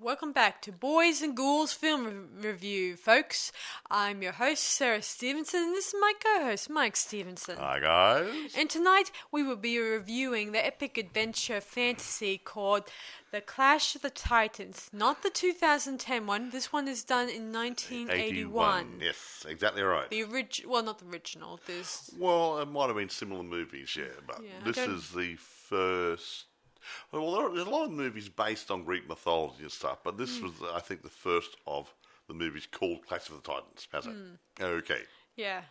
Welcome back to Boys and Ghouls Film Review, folks. I'm your host, Sarah Stephenson, and this is my co-host, Mike Stephenson. Hi, guys. And tonight, we will be reviewing the epic adventure fantasy called The Clash of the Titans. Not the 2010 one. This one is done in 1981. Yes, exactly right. Well, not the original. Well, it might have been similar movies, but this is the first... Well, there's a lot of movies based on Greek mythology and stuff, but this was, I think, the first of the movies called Clash of the Titans. How's that? Okay. Yeah.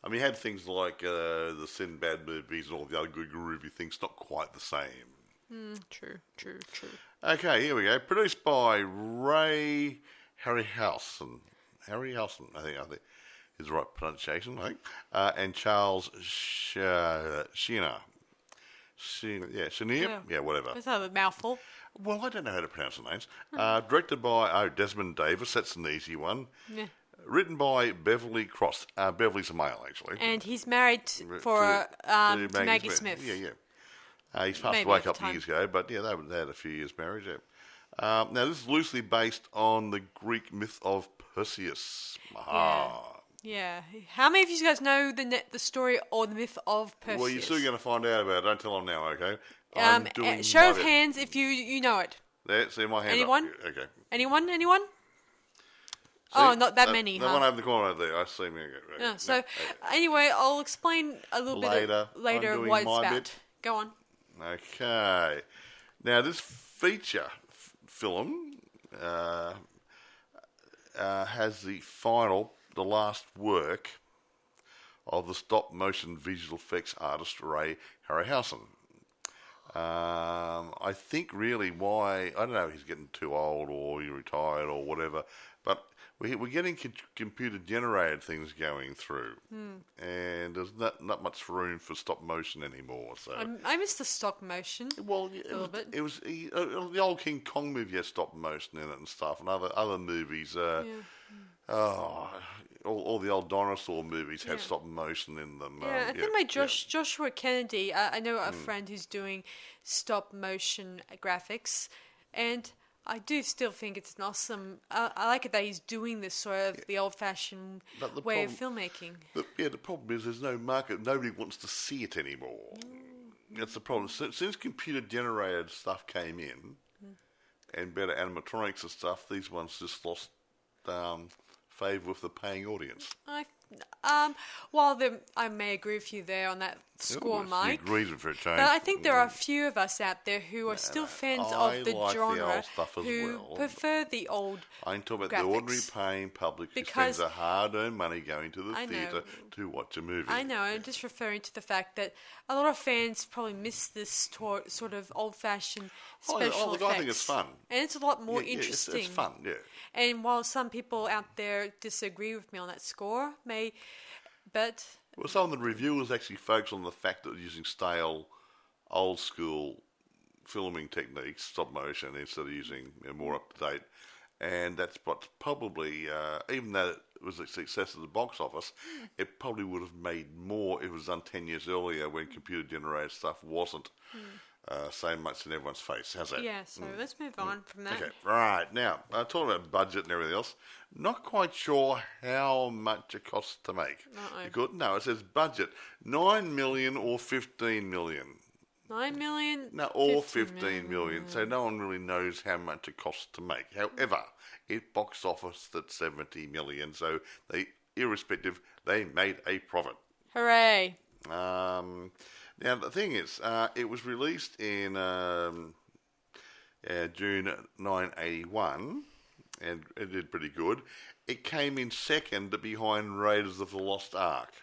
I mean, you had things like the Sinbad movies and all the other good groovy things, not quite the same. True. Okay, here we go. Produced by Ray Harryhausen. Harryhausen, I think is the right pronunciation, I think. And Charles Sheena. Sheena, whatever. That's not a mouthful. Well, I don't know how to pronounce the names. Directed by Desmond Davis. That's an easy one. Yeah. Written by Beverly Cross. Beverly's a male, actually. And he's married to Maggie Smith. Yeah. He's passed away a couple of years ago, but yeah, they had a few years marriage. Yeah. Now, this is loosely based on the Greek myth of Perseus. Yeah. How many of you guys know the story or the myth of Perseus? Well, you're still going to find out about it. Don't tell them now, okay? Show of hands if you know it. There, see my hand Anyone? up. Okay. Anyone? See, not that many, The one over the corner over there. I see me. Okay. Anyway, I'll explain a little bit later what it's about. Bit. Go on. Okay. Now, this feature film has the last work of the stop-motion visual effects artist Ray Harryhausen. I think really I don't know if he's getting too old or he retired or whatever, but we're getting computer-generated things going through, and there's not much room for stop-motion anymore. So I miss the stop-motion a little bit. It was the old King Kong movie had stop-motion in it and stuff, and other movies. All the old dinosaur movies had stop motion in them. I think Joshua Kennedy, I know a friend who's doing stop motion graphics, and I do still think it's an awesome. I like it that he's doing this sort of the old-fashioned way of filmmaking. The problem is there's no market. Nobody wants to see it anymore. That's the problem. Since computer-generated stuff came in, and better animatronics and stuff, these ones just lost favour with the paying audience. I may agree with you there on that score, Mike. For a change. But I think there are a few of us out there who are still fans of the genre who prefer the old I'm talking about graphics. the ordinary paying public who spends their hard-earned money going to the theatre to watch a movie. I know. I'm just referring to the fact that a lot of fans probably miss this sort of old-fashioned special effects. I think it's fun. And it's a lot more interesting. It's fun, yeah. And while some people out there disagree with me on that score, some of the reviewers actually focus on the fact that using stale, old-school filming techniques, stop motion, instead of using more up-to-date. And that's what's probably, even though it was a success at the box office, it probably would have made more if it was done 10 years earlier when computer-generated stuff wasn't so much in everyone's face. How's that? Yeah, so let's move on from that. Okay, right. Now, talking about budget and everything else, not quite sure how much it costs to make. It says budget, 9 million or 15 million. 9 million? No, or 15 million. So no one really knows how much it costs to make. However, it box office at 70 million, so irrespective, they made a profit. Hooray. Now, the thing is, it was released in June 1981, and it did pretty good. It came in second behind Raiders of the Lost Ark.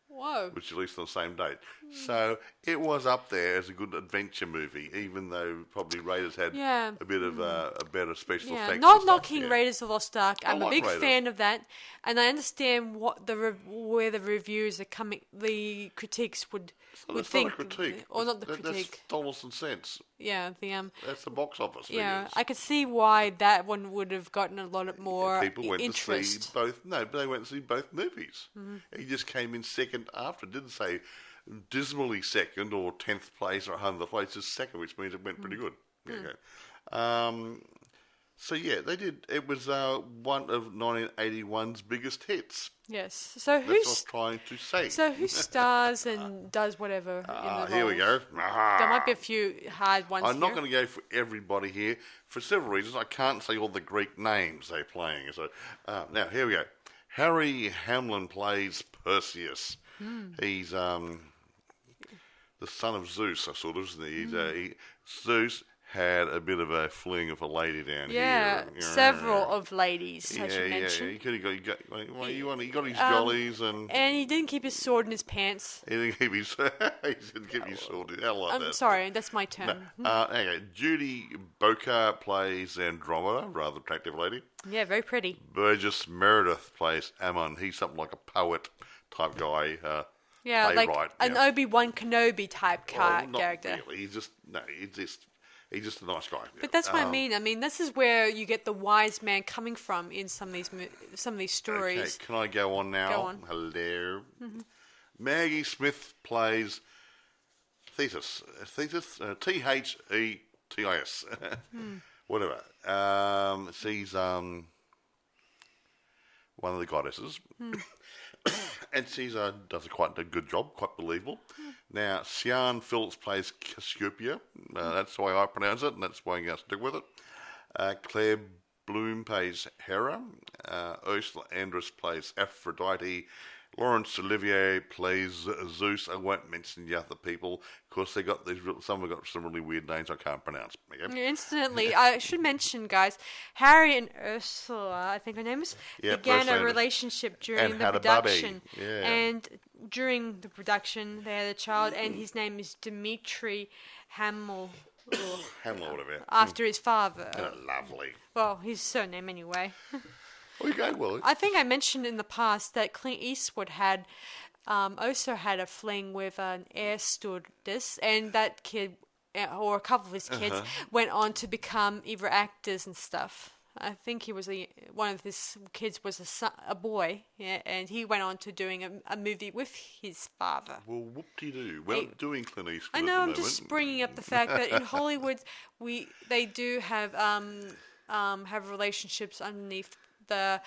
Whoa. Which released on the same date. So it was up there as a good adventure movie, even though probably Raiders had a bit of a better special effects. Not knocking Raiders of the Lost Ark. I'm a big fan of that, and I understand where the reviews are coming. The critiques would think, not a critique, or not the critique. That's dollars and cents. Yeah, that's the box office. Yeah, figures. I could see why that one would have gotten a lot more people went interest. To see both. No, but they went to see both movies. He just came in second after. It didn't say dismally second or 10th place or 100th place. Just second, which means it went pretty good. Okay. So yeah, they did. It was one of 1981's biggest hits. Yes. So That's what I was trying to say. So who stars and does whatever in the Here we roles? go. There might be a few hard ones I'm here. not going to go for everybody here for several reasons. I can't say all the Greek names they're playing. So now here we go. Harry Hamlin plays Perseus. He's the son of Zeus, sort of, isn't he? Zeus had a bit of a fling of a lady down here. Yeah, several of ladies, I should mention. He got his jollies and he didn't keep his sword in his pants. he didn't keep his sword. I like that. I'm sorry, that's my term. Okay, Judy Boker plays Andromeda, rather attractive lady. Yeah, very pretty. Burgess Meredith plays Ammon. He's something like a poet type guy. Like an yeah. Obi-Wan Kenobi type Not character. really. He's just a nice guy. But that's what I mean. I mean, this is where you get the wise man coming from in some of these stories. Okay, can I go on now? Go on. Hello. Mm-hmm. Maggie Smith plays Thetis. Thetis. Whatever. She's one of the goddesses. And she does quite a good job, quite believable. Now, Sian Phillips plays Cassiopeia. That's the way I pronounce it, and that's why I'm going to stick with it. Claire Bloom plays Hera. Ursula Andress plays Aphrodite. Laurence Olivier plays Zeus. I won't mention the other people. Of course, some have got some really weird names I can't pronounce. Okay? Instantly, I should mention, guys, Harry and Ursula, I think her name is, began a relationship during the production. Yeah. And during the production, they had a child, and his name is Dimitri Hamlin. Hamlin, whatever. After his father. Lovely. Well, his surname anyway. Okay, well. I think I mentioned in the past that Clint Eastwood had also had a fling with an air stewardess, and that kid, or a couple of his kids, went on to become either actors and stuff. I think he was one of his kids was a boy, and he went on to doing a movie with his father. Well, whoop-de-doo. Well, doing Clint Eastwood I know, at the I'm moment. just bringing up the fact that in Hollywood, they do have relationships underneath the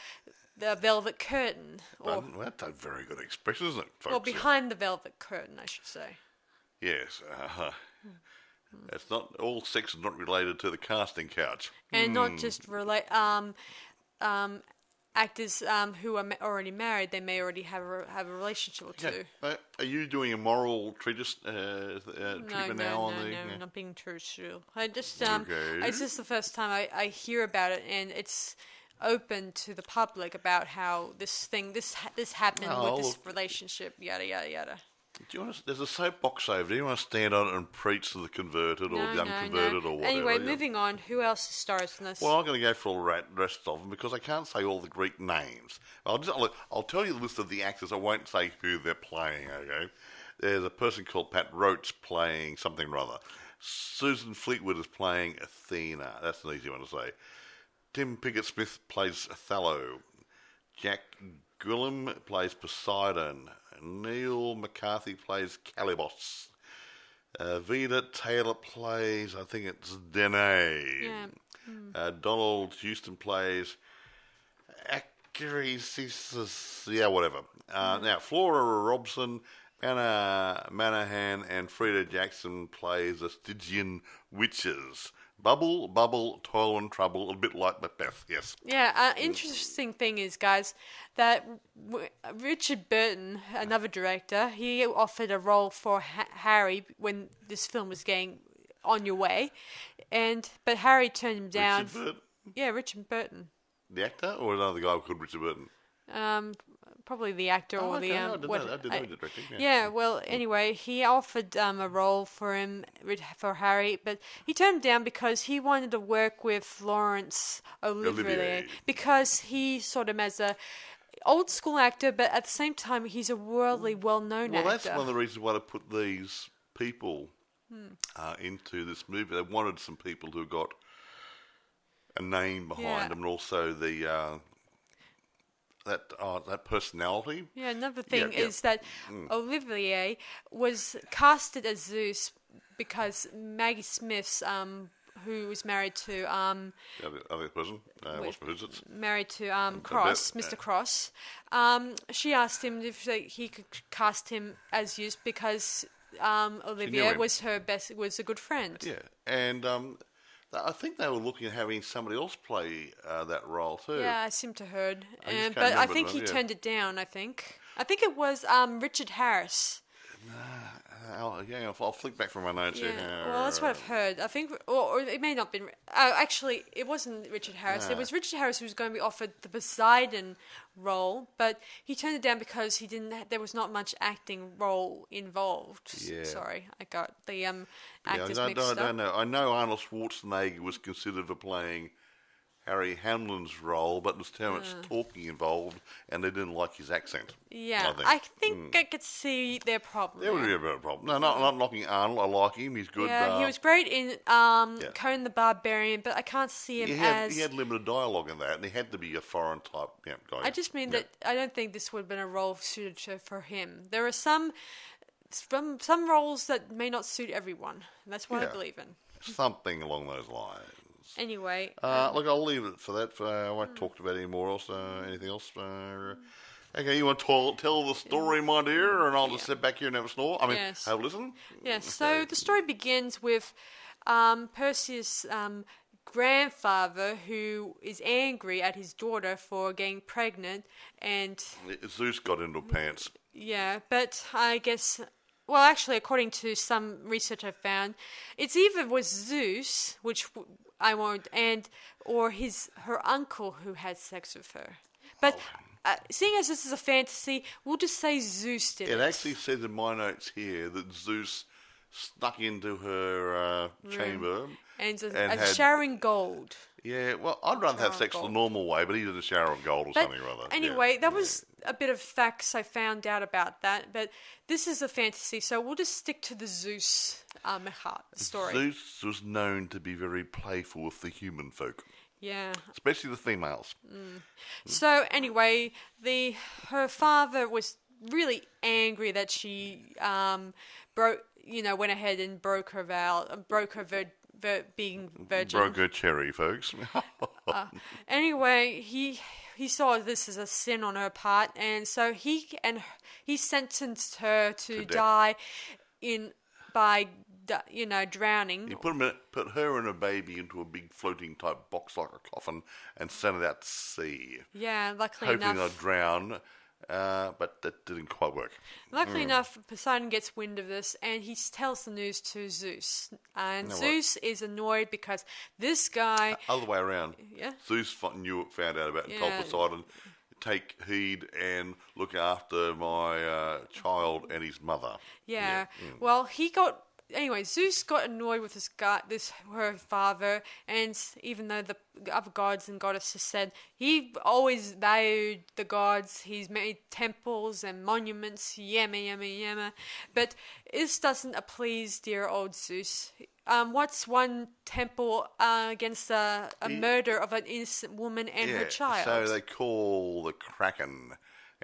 velvet curtain. Well, that's a very good expression, isn't it, folks? Well, behind the velvet curtain, I should say. Yes. It's not all sex is not related to the casting couch. And not just actors who are already married. They may already have a relationship or two. Are you doing a moral treatise treatment now on the? No, not being true. I just it's just the first time I hear about it, and it's open to the public about how this happened with this relationship, yada yada yada. There's a soapbox over there. Do you want to stand on it and preach to the converted or the unconverted or whatever? Anyway, moving on. Who else stars in this? Well, I'm going to go for all the rest of them because I can't say all the Greek names. I'll tell you the list of the actors. I won't say who they're playing, okay? There's a person called Pat Roach playing something or other. Susan Fleetwood is playing Athena. That's an easy one to say. Tim Pickett-Smith plays Othello. Jack Guillem plays Poseidon. Neil McCarthy plays Calibos. Vida Taylor plays, I think it's Danae. Yeah. Donald Houston plays Acrisius. Yeah, whatever. Now, Flora Robson, Anna Manahan, and Frida Jackson plays the Stygian witches. Bubble, toil and trouble, a bit like Macbeth, yes. Yeah, interesting thing is, guys, that Richard Burton, another director, he offered a role for Harry when this film was getting on your way, but Harry turned him down. Richard Burton? Yeah, Richard Burton. The actor, or another guy called Richard Burton? Probably the actor or the I didn't know he did directing. Yeah, well, anyway, he offered a role for Harry, but he turned him down because he wanted to work with Laurence Olivier because he saw him as a old school actor, but at the same time, he's a worldly, well-known actor. Well, that's one of the reasons why they put these people into this movie. They wanted some people who got a name behind them, and also the that personality. Yeah, another thing is that Olivier was casted as Zeus because Maggie Smith's who was married to The other person, what's Perseus? married to Cross, Mr. Cross. She asked him if he could cast him as Zeus because Olivia was a good friend. Yeah, and I think they were looking at having somebody else play that role too. Yeah, I seem to heard, but I think he turned it down. I think it was Richard Harris. I'll flick back from my notes here. Well, that's what I've heard. I think, or it may not have been. Actually, it wasn't Richard Harris. It was Richard Harris who was going to be offered the Poseidon role, but he turned it down because he didn't. There was not much acting role involved. Yeah. Sorry, I got the actors mixed up. I don't know. I know Arnold Schwarzenegger was considered for playing Hamlin's role, but there's too much talking involved, and they didn't like his accent. Yeah, I think I could see their problem. There would be a bit of a problem. No, not knocking Arnold. I like him. He's good. Yeah, he was great in Conan the Barbarian, but I can't see him He had limited dialogue in that, and he had to be a foreign type guy. I just mean that I don't think this would have been a role suited for him. There are some roles that may not suit everyone. And that's what I believe in. Something along those lines. Anyway. Look, I'll leave it for that. I won't talk about any more else. Anything else? Okay, you want to tell the story, my dear, and I'll just sit back here and have a snore? Have a listen? Yes, so the story begins with Perseus' grandfather, who is angry at his daughter for getting pregnant, and Zeus got into pants. Yeah, but I guess... Well, actually, according to some research I found, it's either was Zeus, which I won't, or her uncle who had sex with her. But seeing as this is a fantasy, we'll just say Zeus did it. It actually says in my notes here that Zeus snuck into her chamber and showering gold. Yeah, well, I'd rather have sex the normal way, but he did a shower of gold or something or other. Anyway, that was a bit of facts I found out about that, but this is a fantasy, so we'll just stick to the Zeus story. Zeus was known to be very playful with the human folk. Yeah. Especially the females. So, anyway, her father was really angry that she went ahead and broke her vow, being virgin. Broke her cherry, folks. Anyway, he saw this as a sin on her part, and so he sentenced her to die by drowning. He put her and her baby into a big floating type box like a coffin and sent it out to sea. Yeah, luckily hoping enough. they'd drown. But that didn't quite work. Luckily enough, Poseidon gets wind of this, and he tells the news to Zeus. And Zeus is annoyed because this guy... Other way around. Yeah? Zeus found out about it and told Poseidon, take heed and look after my child and his mother. Yeah. Well, he got... Anyway, Zeus got annoyed with her father, and even though the other gods and goddesses said he always valued the gods, he's made temples and monuments, yama. But this doesn't please dear old Zeus. What's one temple against a murder of an innocent woman and her child? So they call the Kraken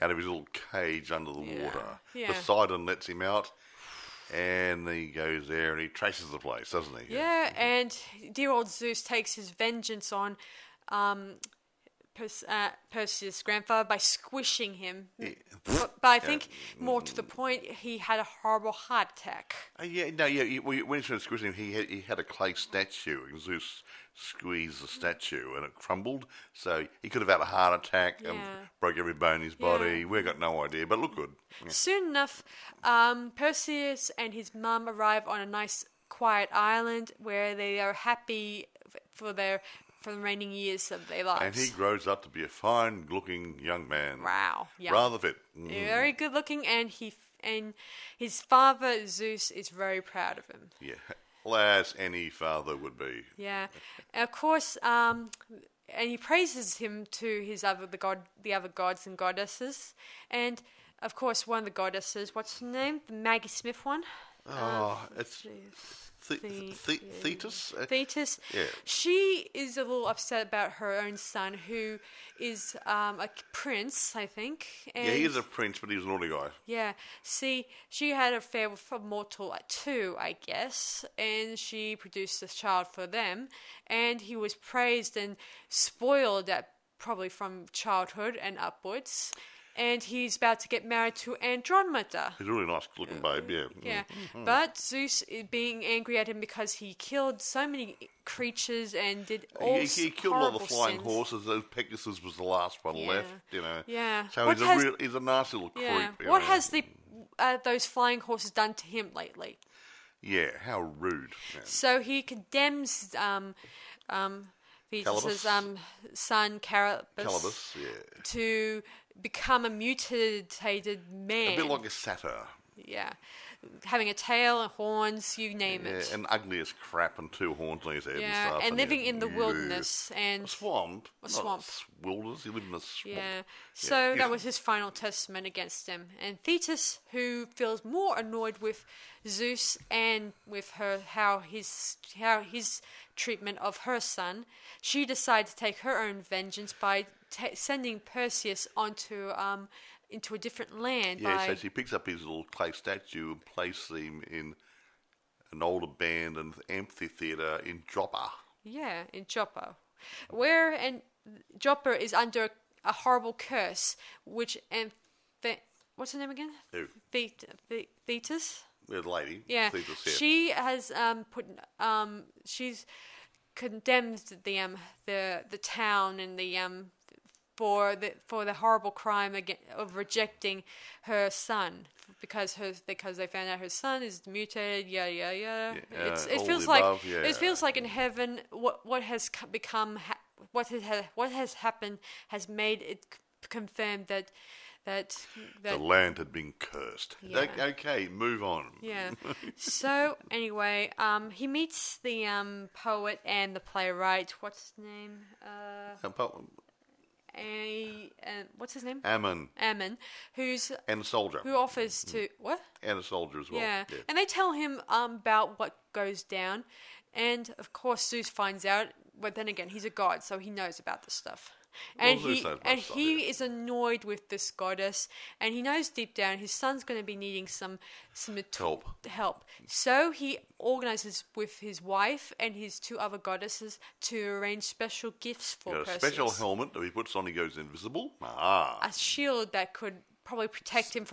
out of his little cage under the water. Yeah. Poseidon lets him out. And he goes there and he traces the place, doesn't he? Yeah, and dear old Zeus takes his vengeance on Perseus' grandfather by squishing him. Yeah. But I think more to the point, he had a horrible heart attack. When he started squishing him, he had a clay statue, and Zeus squeezed the statue and it crumbled. So he could have had a heart attack and broke every bone in his body. Yeah. We've got no idea, but look good. Yeah. Soon enough, Perseus and his mum arrive on a nice quiet island where they are happy for the remaining years of their lives. And he grows up to be a fine-looking young man. Wow. Yeah. Rather fit. Very good-looking, and his father, Zeus, is very proud of him. Yeah. As any father would be. Yeah. And of course, and he praises him to the other gods and goddesses. And, of course, one of the goddesses, what's her name? The Maggie Smith one? Oh, it's Thetis? Thetis. Yeah. She is a little upset about her own son, who is a prince, I think. And Yeah, he is a prince, but he's a naughty guy. yeah. See, she had an affair with a mortal at 2, I guess, and she produced a child for them, and he was praised and spoiled probably from childhood and upwards. And he's about to get married to Andromeda. He's a really nice looking babe, yeah. Yeah, but Zeus being angry at him because he killed so many creatures and did all He killed all the flying sins. horses. Pegasus was the last one left, Yeah. So he's a nice little creep. Yeah. What has those flying horses done to him lately? Yeah, how rude. Yeah. So he condemns Thetis' son Calibus, yeah. to become a mutated man. A bit like a satyr. Yeah. Having a tail and horns, you name it. And ugly as crap and 2 horns on his head and stuff. And living in the wilderness. And a swamp. A swamp. Wilderness, he lived in a swamp. Yeah. So that was his final testament against him. And Thetis, who feels more annoyed with Zeus and with how his treatment of her son, she decided to take her own vengeance by sending Perseus into a different land. Yeah, so she picks up his little clay statue and places him in an old abandoned amphitheatre in Joppa. Yeah, in Joppa. Joppa is under a horrible curse, which... what's her name again? Who? Thetis? The lady. Yeah. Thetis, yeah. She has she's condemned the town and for the horrible crime of rejecting her son because they found out her son is mutated. Yeah. It feels like in heaven what has become what has happened has made it confirmed that the land had been cursed. Yeah. Okay, move on. Yeah. So anyway, he meets the poet and the playwright. What's his name? What's his name? Ammon. And a soldier. Who offers to what? And a soldier as well. Yeah. And they tell him about what goes down, and of course Zeus finds out. But then again, he's a god, so he knows about this stuff. And he is annoyed with this goddess, and he knows deep down his son's going to be needing some help. So he organizes with his wife and his 2 other goddesses to arrange special gifts for Perseus. A special helmet that he puts on, he goes invisible. A shield that could probably protect him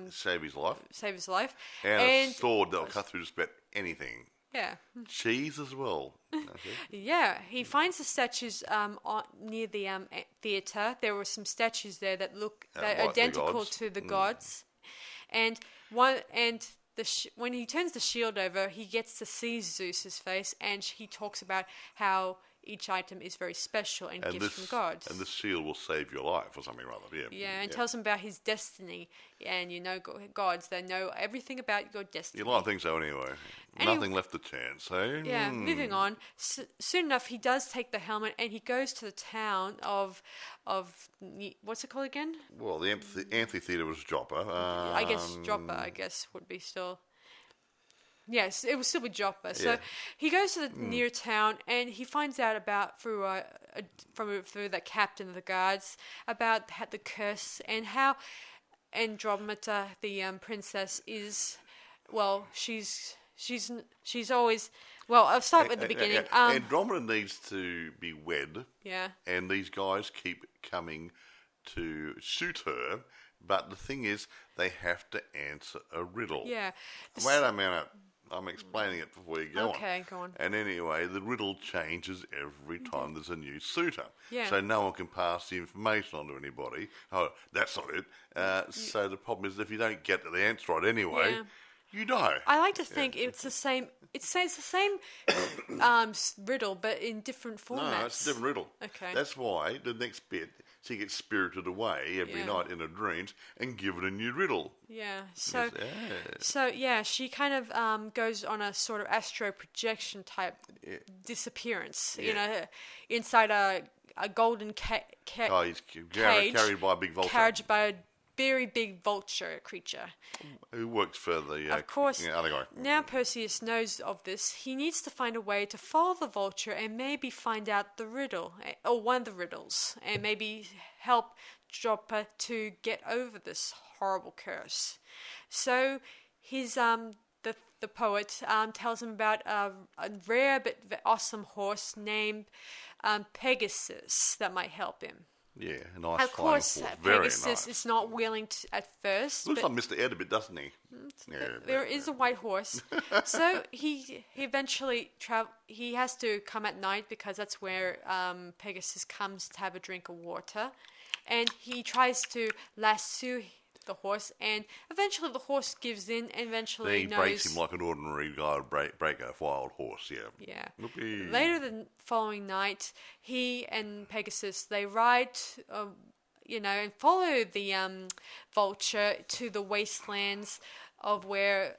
save his life. And a sword that'll cut through just about anything. Yeah. Cheese as well. Okay. Yeah, he finds the statues near the theatre. There were some statues there that look identical to the gods, and when he turns the shield over, he gets to see Zeus's face, and he talks about how each item is very special and gifts from gods. And this shield will save your life or something rather. Yeah. And tells him about his destiny. And gods, they know everything about your destiny. You like to think so anyway. Nothing left to chance, eh? Yeah, moving on. Soon enough, he does take the helmet and he goes to the town of what's it called again? Well, the amphitheatre was Joppa. I guess Joppa, would be still... Yes, it was still with Joppa. So he goes to the near town and he finds out about through the captain of the guards about the curse and how Andromeda, the princess, is. Well, she's always. Well, I'll start with the beginning. Andromeda needs to be wed. Yeah. And these guys keep coming to shoot her, but the thing is, they have to answer a riddle. Yeah. Wait a minute. I'm explaining it before you go on. Okay, go on. And anyway, the riddle changes every time there's a new suitor. Yeah. So no one can pass the information on to anybody. Oh, that's not it. So the problem is if you don't get the answer right anyway, you die. I like to think it's the same. It's the same riddle, but in different formats. No, it's a different riddle. Okay. That's why the next bit, she gets spirited away every night in her dreams and given a new riddle. Yeah. So she kind of goes on a sort of astro projection type disappearance. Yeah. Inside a golden cage. He's carried by a big Volta. Carriage by a very big vulture creature. Who works for the Of course, other guy. now Perseus knows of this. He needs to find a way to follow the vulture and maybe find out the riddle, or one of the riddles, and maybe help Joppa to get over this horrible curse. So his the poet tells him about a rare but awesome horse named Pegasus that might help him. Yeah, a nice Of course, flying horse. Very Pegasus nice. is not willing to, at first. Looks but like Mr. Ed a bit, doesn't he? there is a white horse. So he eventually he has to come at night because that's where Pegasus comes to have a drink of water. And he tries to lasso the horse, and eventually the horse gives in, and eventually He knows... breaks him like an ordinary guy would break a wild horse, yeah. Yeah. Whoopee. Later the following night, he and Pegasus, they ride, and follow the vulture to the wastelands of where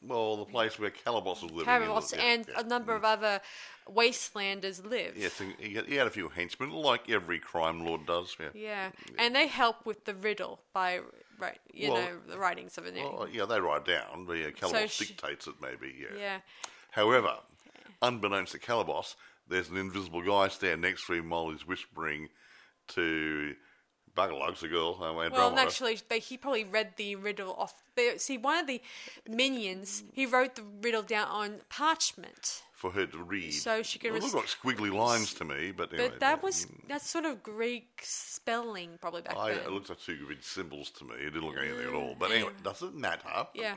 Well, the place where Calabos was living. Carabos and a number of other wastelanders live. Yeah, so he had a few henchmen, like every crime lord does. Yeah, and they help with the riddle by, the writings of it. Well, yeah, they write down, but Calabos So dictates it maybe, Yeah. However, unbeknownst to Calabos, there's an invisible guy standing next to him while he's whispering to Buggerlugs, the girl, Andromeda. Well, actually, he probably read the riddle off. See, one of the minions, he wrote the riddle down on parchment. For her to read. So she can... It looked like squiggly lines to me, but anyway. But that's sort of Greek spelling probably back then. It looked like two big symbols to me. It didn't look anything at all. But anyway, it doesn't matter. Yeah.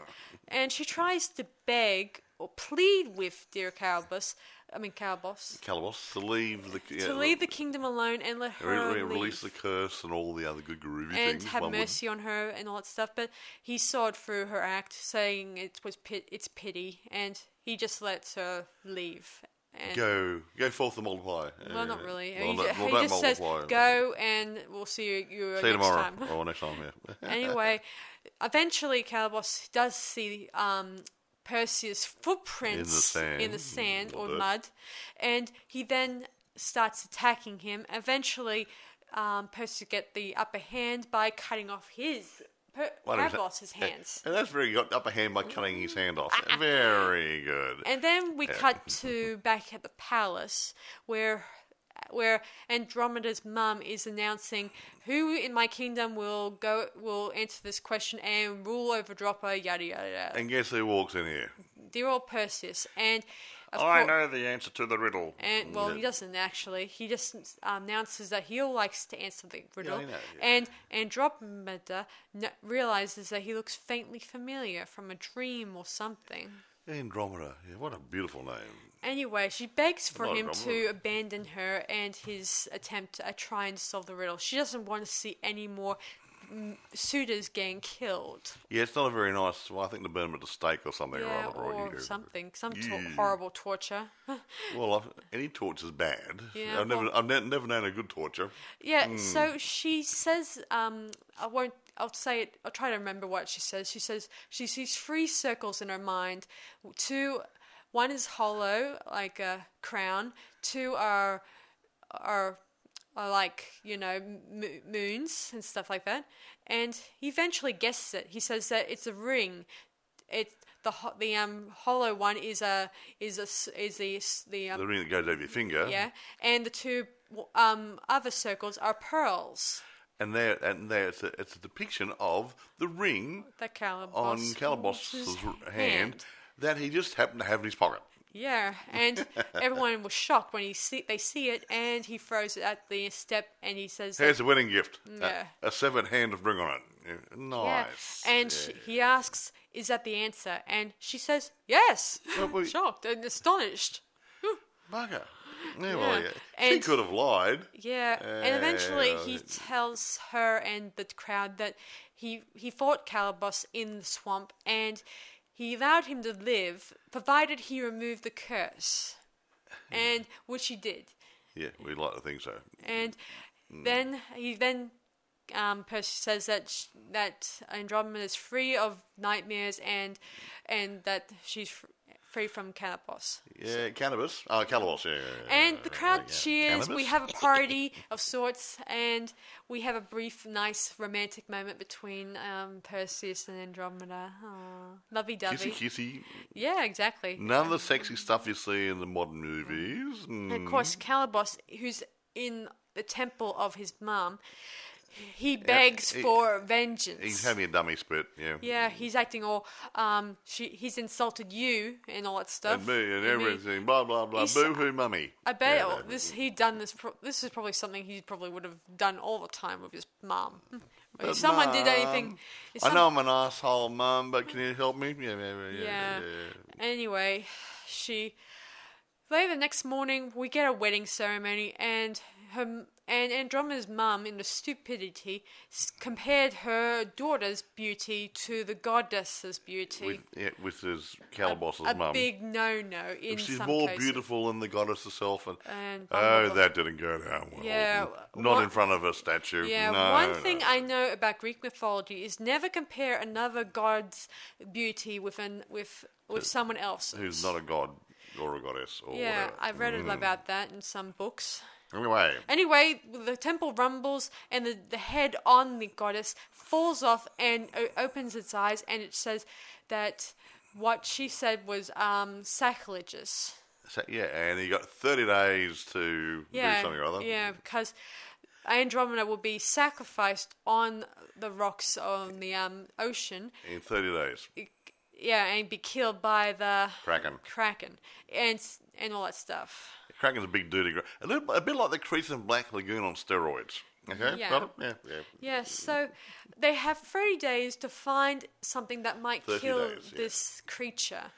And she tries to beg or plead with dear Calabos to leave the kingdom alone and let her release leave. the curse and all the other good groovy And things. have mercy on her and all that stuff. But he saw it through her act, saying it's pity, and he just lets her leave. And Go forth and multiply. well, not really. Well, he don't just says, multiply. "Go, and we'll see you See you next tomorrow. time." Or next time, yeah. Anyway, eventually Calabos does see Perseus' footprints in the sand or or dirt. mud, and he then starts attacking him. Eventually, Perseus gets the upper hand by cutting off Calabos' hands. And that's very good. Upper hand by cutting his hand off. Very good. And then we cut to back at the palace where Andromeda's mum is announcing who in my kingdom will answer this question and rule over Dropper, yada yada yada. And guess who walks in here? Dear old Perseus, and I know the answer to the riddle. And he doesn't actually. He just announces that he likes to answer the riddle. I know, yeah. And Andromeda realizes that he looks faintly familiar from a dream or something. Andromeda. Yeah, what a beautiful name. Anyway, she begs for Not him Andromeda. to abandon her and his attempt at trying to solve the riddle. She doesn't want to see any more suitors getting killed. Yeah, it's not a very nice. Well, I think they burn them at the stake or something Yeah, or other. something. Some horrible torture. Well, any torture's bad. Yeah, I've never known a good torture. Yeah, so she says, I'll say it, I'll try to remember what she says. She says she sees 3 circles in her mind. 2, one is hollow, like a crown. 2 are like, moons and stuff like that. And he eventually guesses it. He says that it's a ring. The hollow one is the ring that goes over your finger. Yeah, and the 2 other circles are pearls. And there, it's a depiction of the ring on Calabos' hand that he just happened to have in his pocket. Yeah, and everyone was shocked when they see it, and he throws it at the step, and he says, "Here's a wedding gift. Yeah. A severed hand of ring on it. Yeah, nice." Yeah. And he asks, "Is that the answer?" And she says, "Yes." Well, shocked and astonished. Bugger. Yeah, well, yeah. She And- could have lied. Yeah, and eventually he tells her and the crowd that he fought Calabos in the swamp, and he allowed him to live, provided he removed the curse, and which he did. Yeah, we'd like to think so. And then Perseus says that Andromeda is free of nightmares and that she's free from cannabis. Yeah, cannabis. Oh, cannabis, yeah. And the crowd cheers. Cannabis? We have a party of sorts, and we have a brief, nice, romantic moment between Perseus and Andromeda. Aww, lovey-dovey. Kissy, kissy. Yeah, exactly. None of the sexy stuff you see in the modern movies. And of course, Calibos, who's in the temple of his mum, he begs for vengeance. He's having a dummy spit, yeah. Yeah, he's acting all, he's insulted you and all that stuff. And me and everything, blah, blah, blah, boo-hoo mummy. I bet this is probably something he probably would have done all the time with his mum. If someone did anything... I know I'm an asshole, Mum, but can you help me? Yeah. Anyway, later the next morning, we get a wedding ceremony, and Andromeda's mum, in the stupidity, compared her daughter's beauty to the goddess's beauty. With his Calibos's mum. A big no-no in She's some more cases. beautiful than the goddess herself. And that didn't go down well. Yeah. Not in front of a statue. Yeah, one thing I know about Greek mythology is never compare another god's beauty with someone else's. Who's not a god or a goddess or whatever. I've read about that in some books. Anyway, the temple rumbles, and the head on the goddess falls off and opens its eyes, and it says that what she said was sacrilegious. So, and he got 30 days to do something or other. Yeah, because Andromeda will be sacrificed on the rocks on the ocean. In 30 days. And be killed by the Kraken, and all that stuff. Kraken's a big dirty... A bit like the creature in Black Lagoon on steroids. Okay? Yeah. Got it? Yeah. Yeah, so they have 30 days to find something that might kill this creature.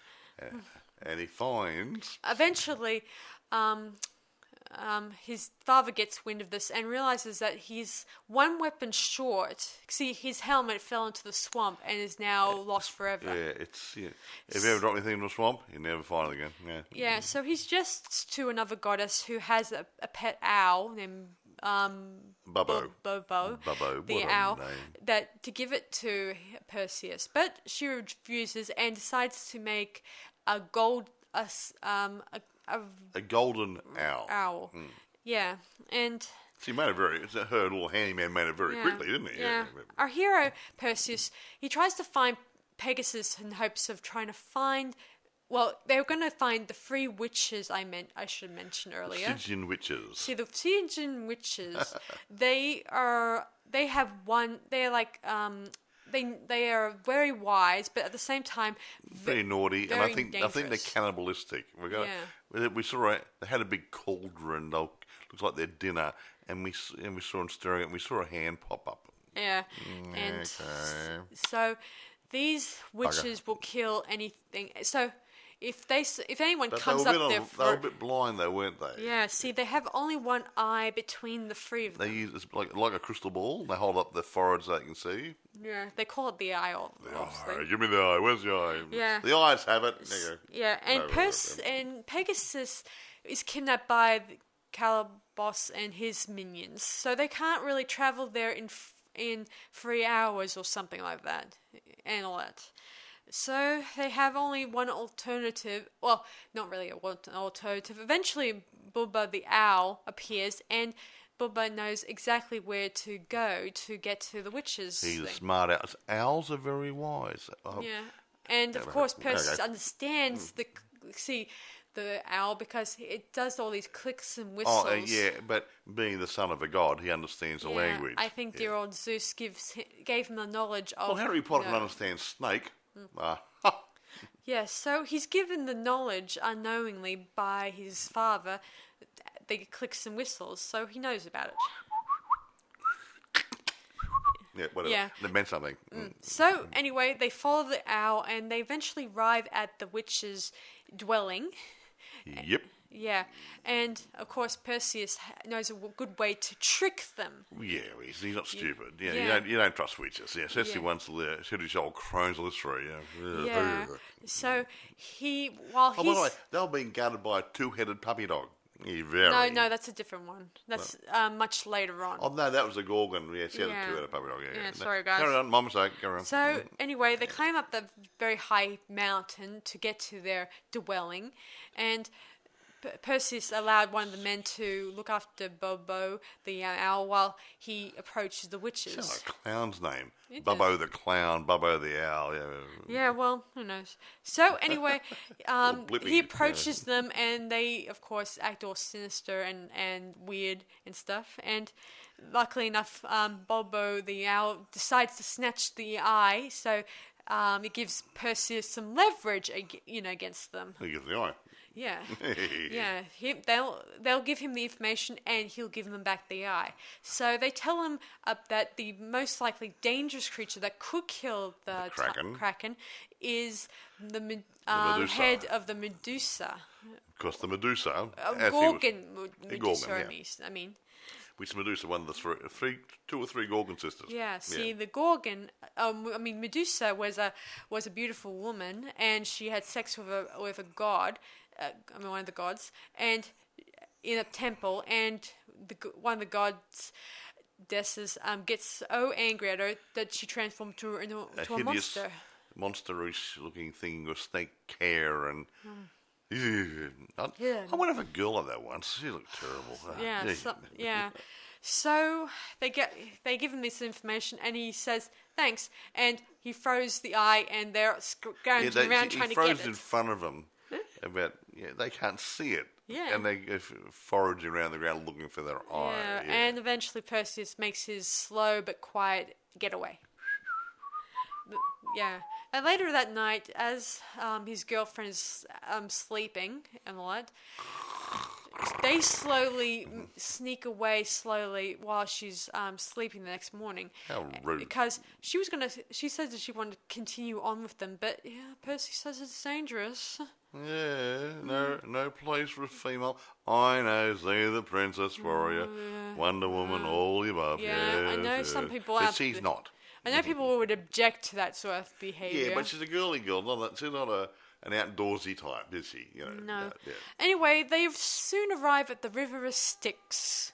And he finds... Eventually, his father gets wind of this and realizes that he's one weapon short. See, his helmet fell into the swamp and is now lost forever. Yeah, if you ever drop anything in the swamp, you never find it again. Yeah, so he's just to another goddess who has a pet owl named Bubbo, the owl, that to give it to Perseus, but she refuses and decides to make a golden owl. Yeah, and she made it her little handyman made it very quickly, didn't he? Yeah. Our hero Perseus, he tries to find Pegasus in hopes of trying to find. Well, they were going to find the three witches I should mention earlier. Stygian witches. See, the Stygian witches, they are like they are very wise, but at the same time very naughty, very and I think they're cannibalistic. We saw they had a big cauldron. Looks like their dinner, and we saw them stirring it. And we saw a hand pop up. Yeah, and so these witches will kill anything. So if anyone comes up there, they were a bit blind though, weren't they? Yeah. See, they have only one eye between the three of them. They use it's like a crystal ball. They hold up their foreheads so they can see. Yeah, they call it the eye. Obviously. Give me the eye. Where's the eye? Yeah, the eyes have it. There you go. Yeah, and and Pegasus is kidnapped by Calibos and his minions, so they can't really travel there in 3 hours or something like that, and all that. So they have only one alternative. Well, not really an alternative. Eventually, Bubba the owl appears, and Bubba knows exactly where to go to get to the witches. He's a smart owl. Owls are very wise. Yeah, and of course Perseus understands the owl because it does all these clicks and whistles. Oh, yeah, but being the son of a god, he understands the language. I think dear old Zeus gave him the knowledge of... Well, Harry Potter understands snake. Yeah, so he's given the knowledge unknowingly by his father, the clicks and whistles, so he knows about it. Yeah, whatever. Yeah. They meant something. So, anyway, they follow the owl, and they eventually arrive at the witch's dwelling. Yep. Yeah, and of course Perseus knows a good way to trick them. Yeah, he's not stupid. Yeah, you don't trust witches. Yeah, especially once the his old crones on this tree. Yeah. So by the way, they were being guarded by a 2-headed puppy dog. Yeah, very. No, that's a different one. That's much later on. Oh, no, that was a Gorgon. Yeah, she had Yeah. two at a puppy dog. Yeah, Yeah, No, sorry, guys. Carry on, Mum mistake. Carry on. So anyway, they climb up the very high mountain to get to their dwelling, and Perseus allowed one of the men to look after Bobo the owl while he approaches the witches. Sounds like a clown's name. It Bubbo the clown, Bubbo the owl. Yeah. Yeah, well, who knows? So anyway, Blippi, he approaches them, and they, of course, act all sinister and weird and stuff. And luckily enough, Bobo the owl decides to snatch the eye, so it gives Perseus some leverage, against them. He gives the eye. Yeah, yeah. They'll give him the information, and he'll give them back the eye. So they tell him that the most likely dangerous creature that could kill the Kraken is the Medusa. head of the Medusa. Of course, the Medusa. Gorgon Medusa. I mean. Which Medusa? One of the two or three Gorgon sisters. Yeah. See, the Gorgon. Medusa was a beautiful woman, and she had sex with a god. One of the gods, and in a temple, and one of the gods, gets so angry at her that she transformed into a monster. Monsterish looking thing with snake hair and. I went with a girl like that once. She looked terrible. Yeah. So they give him this information, and he says thanks, and he throws the eye, and they're going around trying to get it. He throws in front of them. They can't see it. Yeah. And they go foraging around the ground looking for their eye. Yeah. And eventually Perseus makes his slow but quiet getaway. Yeah. And later that night, as his girlfriend's sleeping and all that, they slowly sneak away slowly while she's sleeping the next morning. How rude. Because she says that she wanted to continue on with them, but Percy says it's dangerous. Yeah, no place for a female. I know, see the princess warrior, Wonder Woman, all the above. Yeah, I know some people but she's not. I know people would object to that sort of behaviour. Yeah, but she's a girly girl. She's not an outdoorsy type, is she? No. Anyway, they soon arrive at the River of Styx.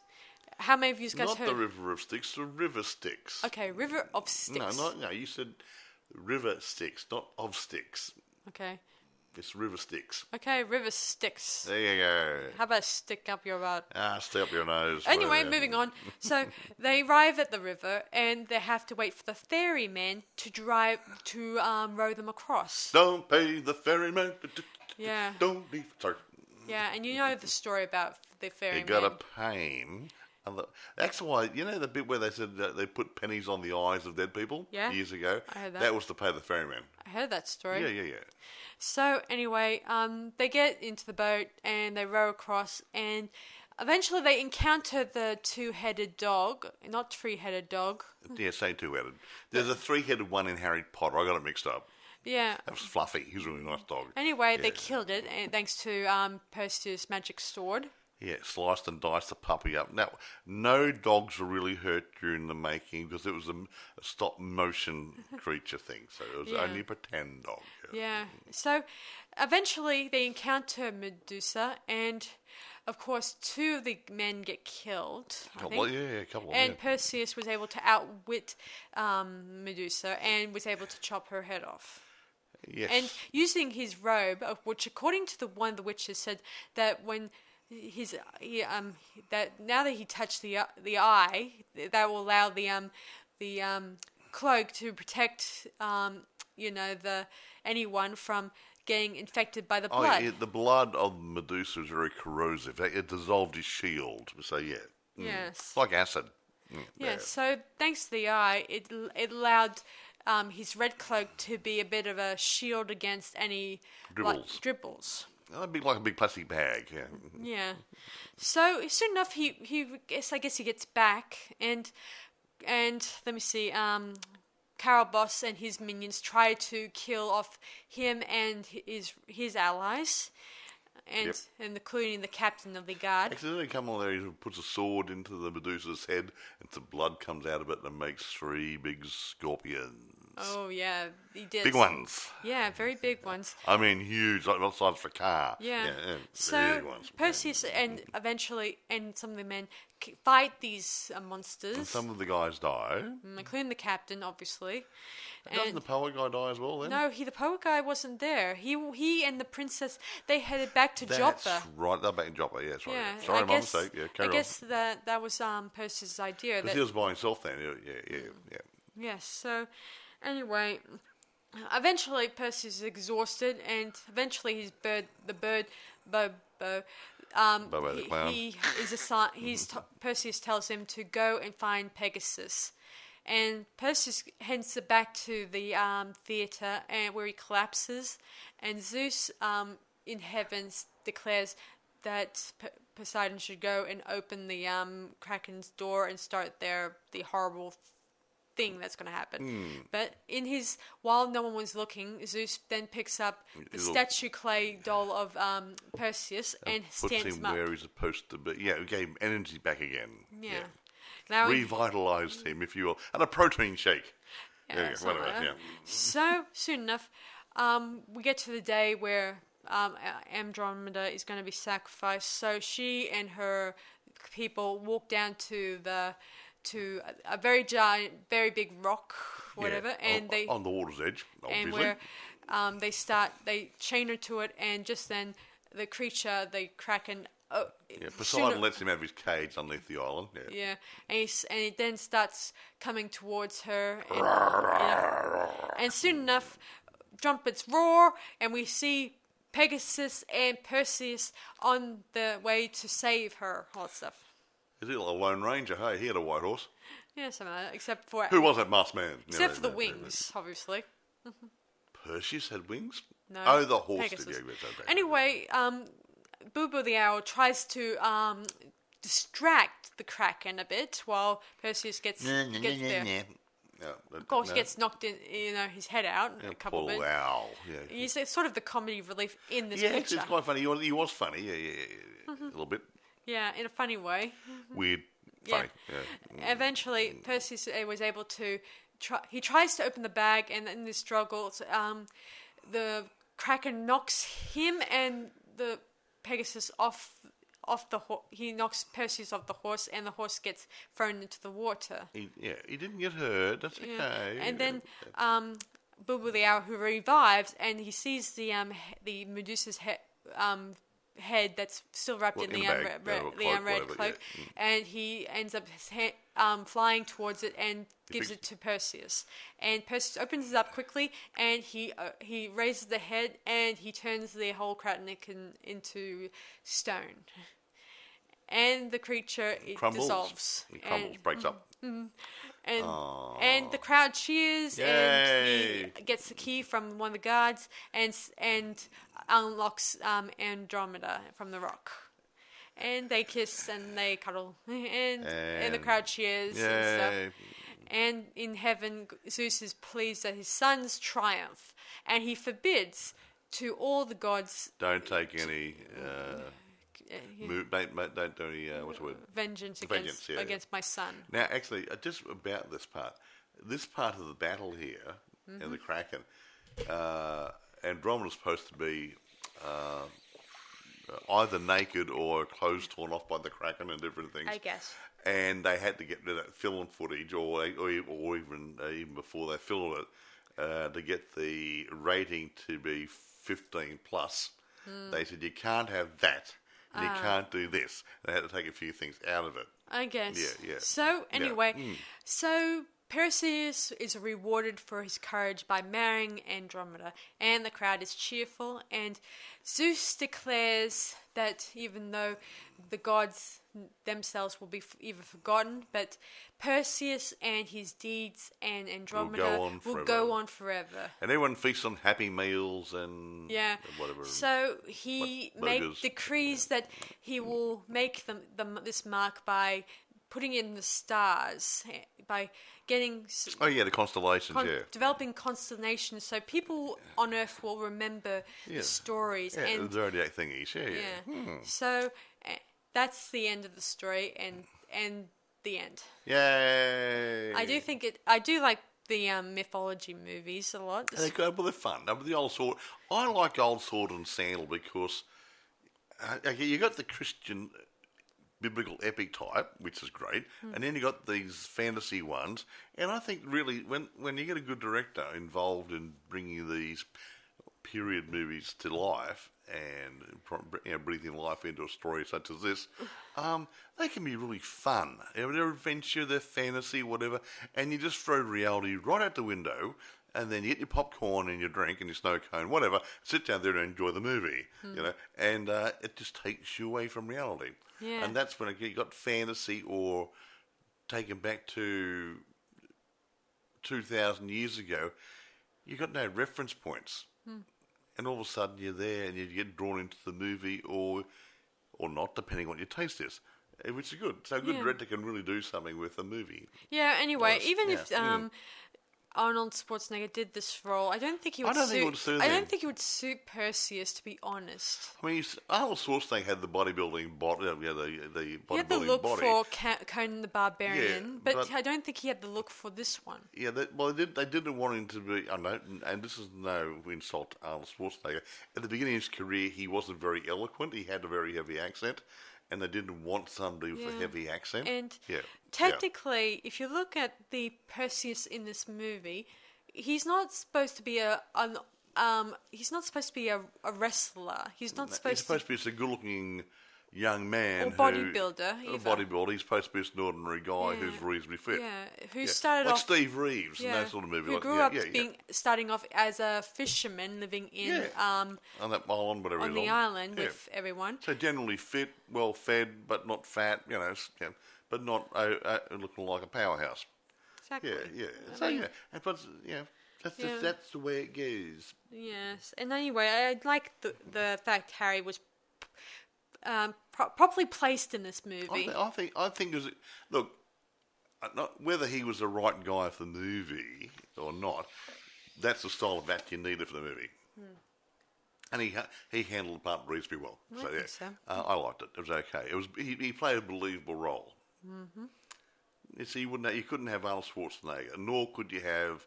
How many of you guys heard? Not the River of Styx, the River Styx. Okay, River of Styx. No, you said River Styx, not of Styx. Okay. It's River Styx. Okay, River Styx. There you go. How about stick up your butt? Stick up your nose. Anyway, moving on. So they arrive at the river, and they have to wait for the ferryman to row them across. Don't pay the ferryman. Yeah. Don't leave. Sorry. Yeah, and you know the story about the ferryman. You got to pay him. That's why, the bit where they said that they put pennies on the eyes of dead people years ago? I heard that. That was to pay the ferryman. I heard that story. Yeah. So anyway, they get into the boat and they row across, and eventually they encounter the two-headed dog, not three-headed dog. Yeah, same two-headed. There's a three-headed one in Harry Potter. I got it mixed up. Yeah. That was Fluffy. He's a really nice dog. Anyway, they killed it, thanks to Perseus' magic sword. Yeah, sliced and diced the puppy up. Now, no dogs were really hurt during the making because it was a stop-motion creature thing, so it was only a pretend dog. Yeah. So, eventually they encounter Medusa, and, of course, two of the men get killed, I think. Well, a couple of them. And Perseus was able to outwit Medusa and was able to chop her head off. Yes. And using his robe, which according to one of the witches said that when that now that he touched the eye, that will allow the cloak to protect anyone from getting infected by the blood. Yeah, the blood of Medusa is very corrosive. It dissolved his shield. So yeah. Yes. Like acid. Yeah. So thanks to the eye, it allowed his red cloak to be a bit of a shield against any dribbles. That'd be like a big plastic bag, yeah. Yeah. So soon enough, I guess he gets back, and let me see, Caraboss and his minions try to kill off him and his allies, and including the captain of the guard. Actually, they come on there, he puts a sword into the Medusa's head, and some blood comes out of it and makes three big scorpions. Oh, yeah, he did. Big ones. Yeah, very big ones. I mean, huge, like the size of a car. Yeah. Very big So ones. Perseus and eventually some of the men fight these monsters, And some of the guys die. including the captain, obviously. Doesn't the poet guy die as well then? No, the poet guy wasn't there. He and the princess, they headed back to That's Joppa. right. They're back in Joppa. Yeah, sorry. Yeah, Sorry, my mistake. Yeah, carry I on. guess that was Perseus' idea. Because he was by himself then. Yeah. Yes. So anyway, eventually Perseus is exhausted, and eventually Bobo, Bobo the clown. he is Perseus tells him to go and find Pegasus. And Perseus heads back to the theatre where he collapses, and Zeus in heavens declares that Poseidon should go and open the Kraken's door and start the horrible thing that's going to happen. But while no one was looking, Zeus then picks up the statue clay doll of Perseus and stands puts him him up. where he's supposed to be. Yeah, it gave him energy back again. Yeah. Now Revitalised him, if you will. And a protein shake. Yeah, whatever. Yeah. So, soon enough, we get to the day where Andromeda is going to be sacrificed. So she and her people walk down to a very giant, very big rock, whatever, and they on the water's edge, obviously. And where they chain her to it, and just then the creature, the Kraken. Poseidon lets him have his cage underneath the island. Yeah, and he then starts coming towards her, and soon enough, trumpets roar, and we see Pegasus and Perseus on the way to save her. All that stuff. Is he a Lone Ranger? Hey, he had a white horse. Yeah, something like that, except for Who was that masked man? Except for the wings, obviously. Perseus had wings? No. Oh, the horse Pegasus. did. Yeah, Anyway, Bubu the owl tries to distract the Kraken a bit while Perseus gets there. Yeah, Of course, he gets knocked in, his head out a couple of poor bit. owl. Yeah. He's sort of the comedy relief in this Yeah, picture. it's quite funny. He was funny. Yeah. A little bit Yeah, in a funny way. weird. Funny. Yeah. Eventually, Perseus was able to. He tries to open the bag, and in this struggle, the Kraken knocks him and the Pegasus off the horse. He knocks Perseus off the horse, and the horse gets thrown into the water. He didn't get hurt. That's okay. And then Bubu the owl, who revives, and he sees the Medusa's head that's still wrapped in the unread cloak, and he ends up flying towards it and gives it to Perseus. And Perseus opens it up quickly, and he raises the head, and he turns the whole Kraken into stone. And the creature dissolves. It crumbles, breaks up. And the crowd cheers. Yay. And he gets the key from one of the guards and unlocks Andromeda from the rock. And they kiss and they cuddle, and the crowd cheers and stuff. And in heaven, Zeus is pleased at his son's triumph, and he forbids to all the gods. Don't take any. Don't do any. What's the word? Vengeance against my son. Now, actually, just about this part of the battle here, and the Kraken, Andromeda's supposed to be either naked or clothes torn off by the Kraken and different things. I guess. And they had to get rid of that film footage, or even before they filmed it, to get the rating to be 15 plus. They said you can't have that, and you can't do this. They had to take a few things out of it. I guess. Yeah. So anyway, so Perseus is rewarded for his courage by marrying Andromeda, and the crowd is cheerful, and Zeus declares that even though the gods themselves will be either forgotten, but Perseus and his deeds and Andromeda will go on forever. And everyone feasts on happy meals and whatever. So he decrees that he will make this mark by putting in the stars, by getting... the constellations, developing constellations, so people on Earth will remember the stories. Yeah, and the zodiac thingies, So that's the end of the story, and the end. Yay! I do like the mythology movies a lot. They're good, well, they're fun. The old sword. I like old sword and sandal because you got the Christian biblical epic type, which is great, and then you got these fantasy ones. And I think really, when you get a good director involved in bringing these period movies to life and breathing life into a story such as this, they can be really fun. They're adventure, they're fantasy, whatever, and you just throw reality right out the window, and then you get your popcorn and your drink and your snow cone, whatever, sit down there and enjoy the movie, and it just takes you away from reality. Yeah. And that's when you got fantasy or taken back to 2,000 years ago, you got no reference points. And all of a sudden you're there and you get drawn into the movie or not, depending on what your taste is, which is good. So a good director can really do something with a movie. Yeah, anyway, if Arnold Schwarzenegger did this role, I don't think he would think he would suit Perseus, to be honest. I mean, Arnold Schwarzenegger had the bodybuilding body, the bodybuilding he had the look body. for Conan the Barbarian, but I don't think he had the look for this one. Yeah, they didn't want him to be. I know, and this is no insult to Arnold Schwarzenegger. At the beginning of his career, he wasn't very eloquent. He had a very heavy accent. And they didn't want somebody with a heavy accent. And technically, if you look at the Perseus in this movie, he's not supposed to be a wrestler. He's supposed to be a good-looking young man or bodybuilder. He's supposed to be just an ordinary guy who's reasonably fit. Yeah, who started like off Steve Reeves and that sort of movie. Who grew up starting off as a fisherman living in on that island, whatever on the island with everyone. So generally fit, well fed, but not fat. But not looking like a powerhouse. Exactly. That's the way it goes. Yes, and anyway, I like the fact Harry was properly placed in this movie. I think look, not whether he was the right guy for the movie or not. That's the style of acting needed for the movie, and he handled the part reasonably well. I liked it. It was okay. He played a believable role. Mm-hmm. You couldn't have Arnold Schwarzenegger, nor could you have.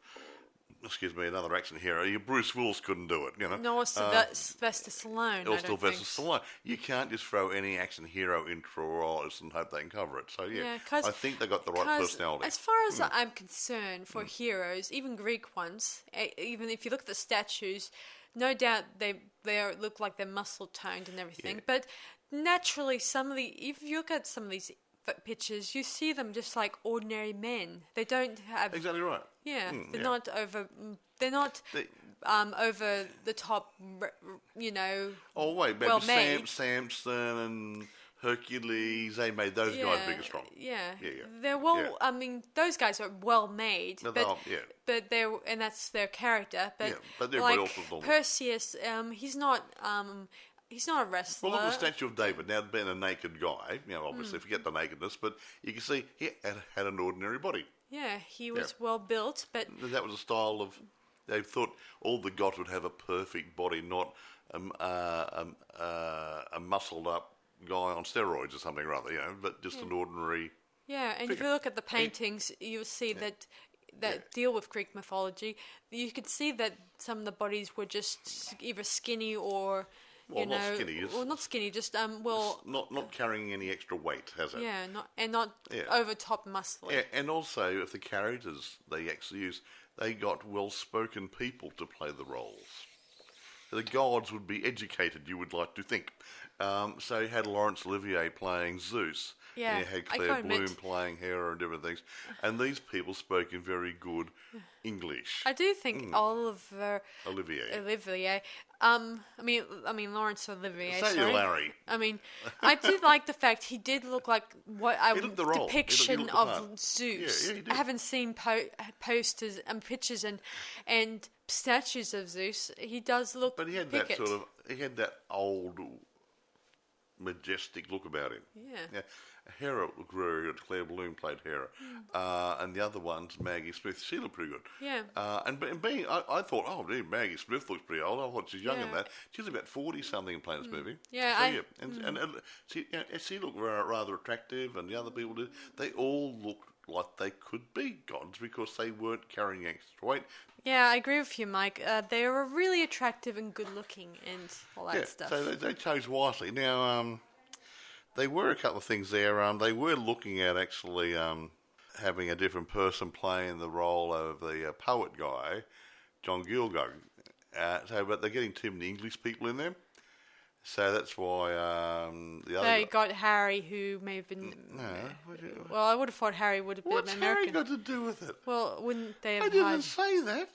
Excuse me, another action hero. Bruce Willis couldn't do it, No, Sylvester Stallone. Or Sylvester Stallone. You can't just throw any action hero into a role and hope they can cover it. So, I think they got the right personality. As far as I'm concerned, for heroes, even Greek ones, even if you look at the statues, no doubt they look like they're muscle-toned and everything. Yeah. But naturally, if you look at some of these pictures, you see them just like ordinary men. They don't have exactly right. Yeah, they're not over. They're not over the top. Oh wait, well maybe Samson and Hercules. They made those guys big and strong. Yeah. They're well. Yeah. I mean, those guys are well made. But and that's their character. But they're like Perseus, he's not. He's not a wrestler. Well, look at the statue of David. Now, being a naked guy, obviously forget the nakedness, but you can see he had an ordinary body. Yeah, he was well built, but that was a style of. They thought all the gods would have a perfect body, not a muscled up guy on steroids or something rather, but just an ordinary. Yeah, and figure. if you look at the paintings, you'll see that deal with Greek mythology. You could see that some of the bodies were just either skinny or. Not skinny. Not skinny. Just not carrying any extra weight, has it? Yeah, not over top muscly. Yeah, and also if the characters they actually use, they got well-spoken people to play the roles. The gods would be educated, you would like to think. So you had Laurence Olivier playing Zeus. Yeah, and you had Claire Bloom playing Hera and different things. And these people spoke in very good English. I do think Olivier. I mean Laurence Olivier. Say Larry. I mean, I did like the fact he did look like what depiction of Zeus. Yeah, he did. I haven't seen posters and pictures and statues of Zeus. He does look. But he had that old, majestic look about him. Yeah. Hera looked very good. Claire Bloom played Hera. And the other one's Maggie Smith. She looked pretty good. Yeah. I thought, Maggie Smith looks pretty old. I thought she's younger than that. She's about 40-something and playing this movie. Yeah. She looked rather attractive, and the other people did. They all looked like they could be gods because they weren't carrying extra weight. Yeah, I agree with you, Mike. They were really attractive and good-looking and all that stuff. So they chose wisely. Now, there were a couple of things there. They were looking at actually having a different person playing the role of the poet guy, John Gielgud. But they're getting too many English people in there. So that's why the other... They got Harry, who may have been... Well, I would have thought Harry would have been American. What's Harry got to do with it? Well, wouldn't they have I didn't say that.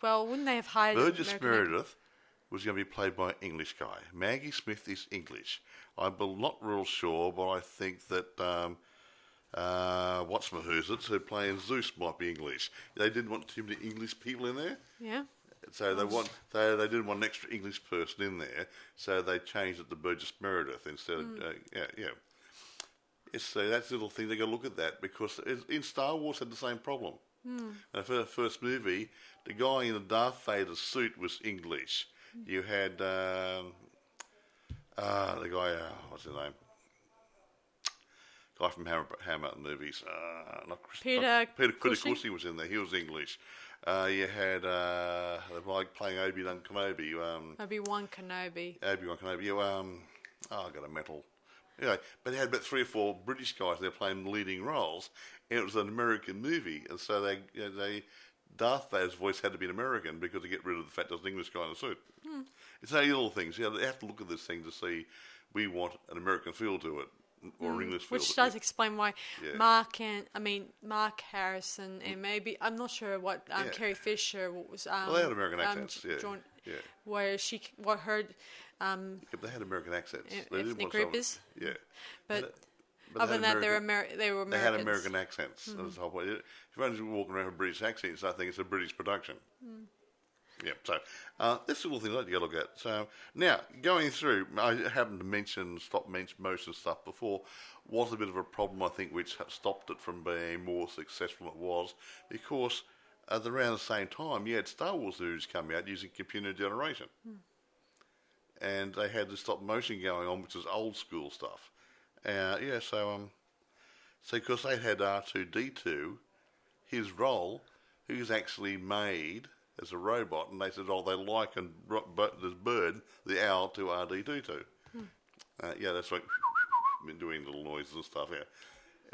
Well, wouldn't they have hired... Burgess Meredith was going to be played by an English guy. Maggie Smith is English. I'm not real sure, but I think that... what's-my-who's-it, who playing Zeus might be English. They didn't want too many English people in there. Yeah. So they didn't want an extra English person in there, so they changed it to Burgess Meredith instead of So that's the little thing they got to look at that because in Star Wars had the same problem. For the first movie, the guy in the Darth Vader suit was English. You had the guy, what's his name? Guy from Hammer movies, Peter Cushing was in there. He was English. You had the guy playing Obi-Wan Kenobi. Obi-Wan Kenobi. I got a mental. Anyway, but they had about 3 or 4 British guys there playing leading roles, and it was an American movie, and so Darth Vader's voice had to be an American because to get rid of the fact there's an English guy in a suit. It's only little things. They have to look at this thing to see we want an American feel to it. Or English feel. Which does explain why Mark Harrison and maybe I'm not sure what Carrie Fisher was. Well, they had American accents. Where her. They had American accents. Ethnic group is. Yeah. But other than that, they were Americans. They had American accents. That's the whole point. If you're only walking around with British accents, I think it's a British production. Yeah, so this little thing that you got to look at. So now going through, I happened to mention stop motion stuff before. Was a bit of a problem, I think, which stopped it from being more successful than it was because around the same time you had Star Wars movies come out using computer generation, and they had the stop motion going on, which is old school stuff. So because they had R2-D2, his role, he was actually made as a robot, and they said, they likened this bird, the owl, to R2-D2. That's like doing little noises and stuff. Yeah,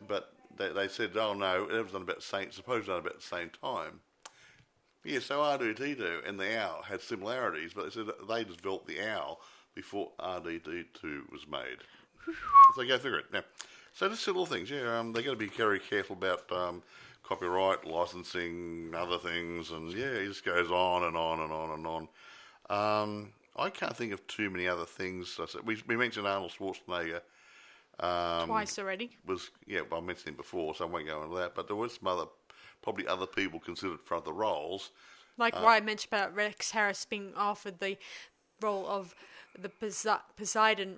but they said, no, it was done about the same time. Yeah, so R2-D2 and the owl had similarities, but they said they developed the owl before R2-D2 was made. So go figure it. Now, so just little things. Yeah, they got to be very careful about. Copyright, licensing, other things, and it just goes on and on and on and on. I can't think of too many other things. We mentioned Arnold Schwarzenegger. Twice already. I mentioned him before, so I won't go into that. But there was some probably other people considered for other roles. Like what I mentioned about Rex Harris being offered the role of the Poseidon,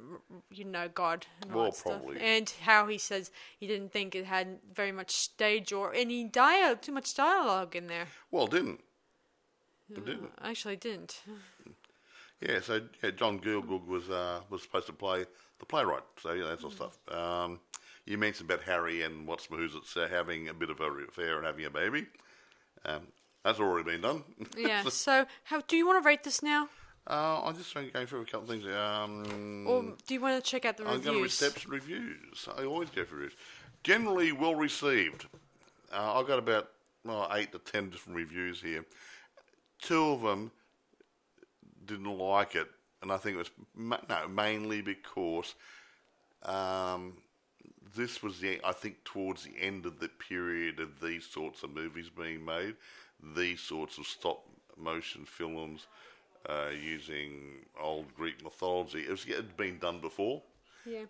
god. And all that probably. Stuff. And how he says he didn't think it had very much stage or any too much dialogue in there. Well, it didn't. It didn't. Actually, it didn't. Yeah, so John Gielgud was supposed to play the playwright. So that sort of stuff. You mentioned about Harry and who's having a bit of a affair and having a baby. That's already been done. Yeah. So, do you want to rate this now? I'm just going through a couple of things. Or do you want to check out the reviews? I'm going to reception reviews. I always go for reviews. Generally well received. I've got about 8 to 10 different reviews here. 2 of them didn't like it, and I think it was mainly because this was I think towards the end of the period of these sorts of movies being made, these sorts of stop motion films. Using old Greek mythology. It had been done before,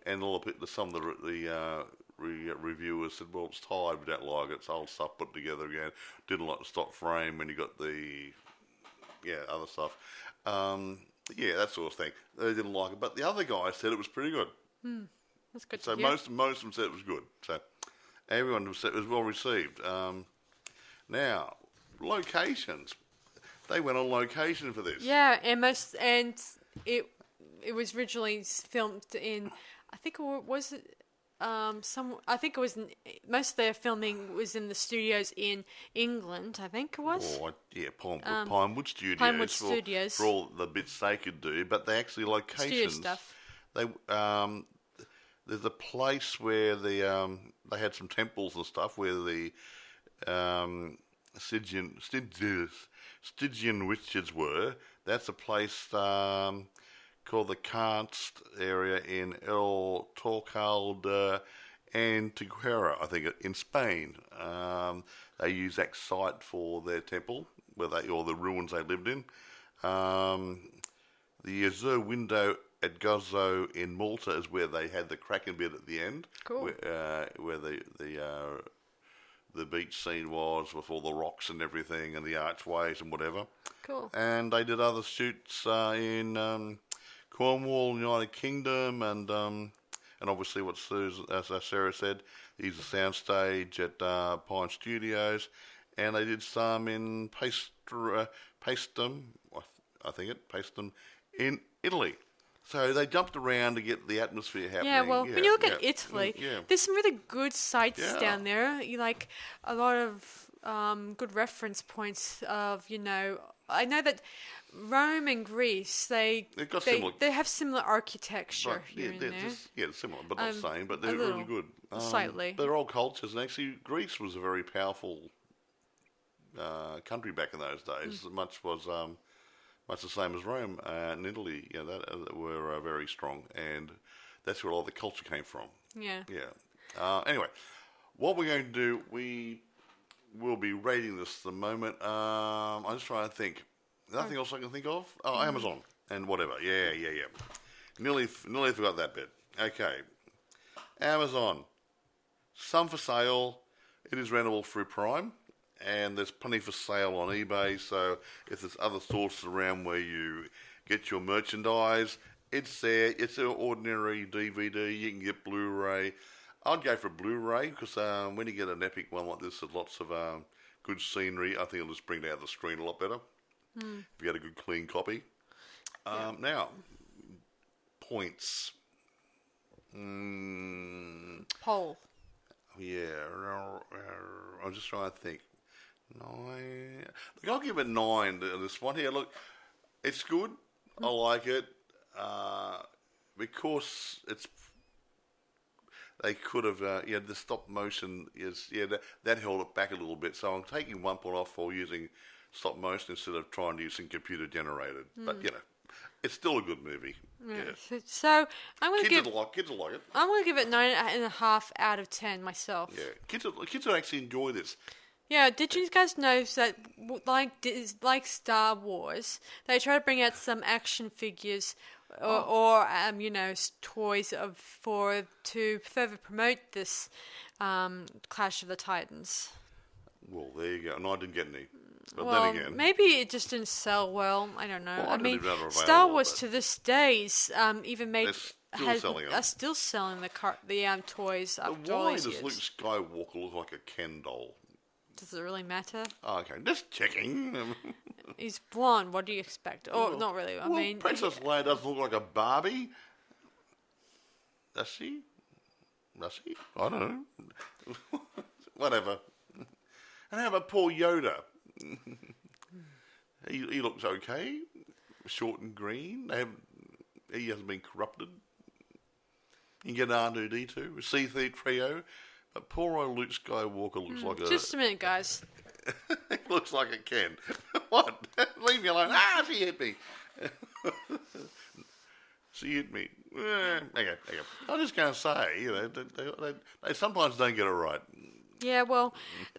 and some of the reviewers said, "Well, it's tired. We don't like it. It's old stuff put together again. Didn't like the stop frame when you got the other stuff. That sort of thing. They didn't like it, but the other guy said it was pretty good. That's good. So most of them said it was good. So everyone said it was well received. Now locations. They went on location for this. Yeah, and it was originally filmed in, I think it was I think it was most of their filming was in the studios in England. I think it was. Oh, yeah, Pinewood Studios. Pinewood Studios. For all the bits they could do, but they actually locations. Studio stuff. They there's a place where they had some temples and stuff where the Stygian witches were. That's a place called the Karst area in El Torcal de Antequera, I think, in Spain. They use that site for their temple, or the ruins they lived in. The Azure window at Gozo in Malta is where they had the Kraken bit at the end. Cool. Where the beach scene was with all the rocks and everything and the archways and whatever. Cool. And they did other shoots in Cornwall, United Kingdom, and obviously what as Sarah said, he's a soundstage at Pine Studios, and they did some in Paestum, in Italy. So they jumped around to get the atmosphere happening. Yeah, well, when you look at Italy, there's some really good sites down there. You like a lot of good reference points of, I know that Rome and Greece, they have similar architecture here and there. Similar, but not the same, but they're really good. Slightly. They're all cultures, and actually Greece was a very powerful country back in those days. Much the same as Rome and Italy, that were very strong, and that's where all the culture came from. Yeah. Yeah. Anyway, what we're going to do, we will be rating this at the moment. I'm just trying to think. Nothing else I can think of? Oh, Amazon and whatever. Yeah. Nearly forgot that bit. Okay. Amazon. Some for sale. It is rentable through Prime. And there's plenty for sale on eBay, so if there's other sources around where you get your merchandise, it's there. It's an ordinary DVD. You can get Blu-ray. I'd go for Blu-ray because when you get an epic one like this with lots of good scenery, I think it'll just bring it out the screen a lot better if you get a good clean copy. Now, points. Poll. Yeah, I'm just trying to think. 9. Look, I'll give it 9 to this one here. Look, it's good. I like it because they could have. The stop motion is that held it back a little bit. So I'm taking 1 point off for using stop motion instead of trying to use something computer generated. But it's still a good movie. Yeah. So I'm going to give. Kids will like it. I'm going to give it 9.5 out of 10 myself. Yeah, kids will actually enjoy this. Yeah, did you guys know that, like Star Wars, they try to bring out some action figures or toys to further promote this Clash of the Titans? Well, there you go. And I didn't get any. But well, then again, maybe it just didn't sell well. I don't know. Well, I mean, Star Wars to this day even made are still selling the toys after all why these does years. Luke Skywalker look like a Ken doll? Does it really matter? Oh, okay, just checking. He's blonde. What do you expect? Oh, not really. I mean, Princess Leia doesn't look like a Barbie. Does she? I don't know. Whatever. And how about poor Yoda? He looks okay. Short and green. He hasn't been corrupted. You can get R2-D2, C-3PO. But poor old Luke Skywalker looks like Just a minute, guys. He looks like a Ken. What? Leave me alone. She hit me. She hit me. Okay. I'm just going to say, they sometimes don't get it right. Yeah, well,